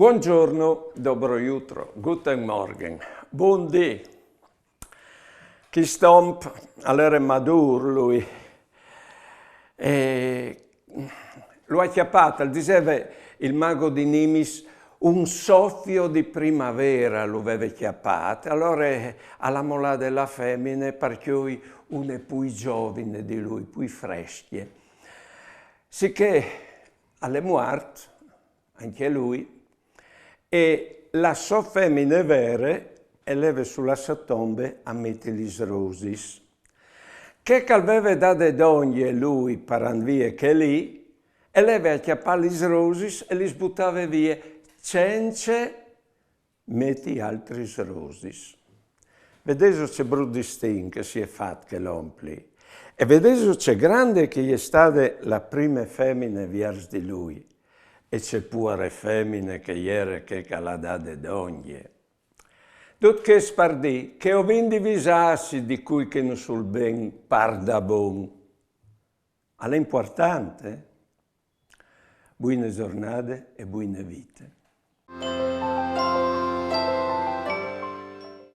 Buongiorno, dobro jutro, guten Morgen, buondì. Chi stomp all'era madur lui. Lo ha chiappato, diceva il mago di Nimis, un soffio di primavera lo aveva chiappato. Allora alla mola della femmina perché una pui giovine di lui, pui freschie. Sicché alle muart, anche lui, e la sua femmina vera eleve sulla sua tombe a mettelis rosis. Che aveva dato d'ogni lui paran via che lì, eleve a chiappalis rosis e li buttava via, cence metti altri rosis. Vedete c'è brudistin che si è fatto che l'ompli. E vedete c'è grande che è stata la prima femmina viers di lui. E c'è pure femmine che ieri che l'ha data d'ogni. Tutto che spardì, che ho ben divisassi di cui che non sul ben parda bon. All'importante, buone giornate e buone vite.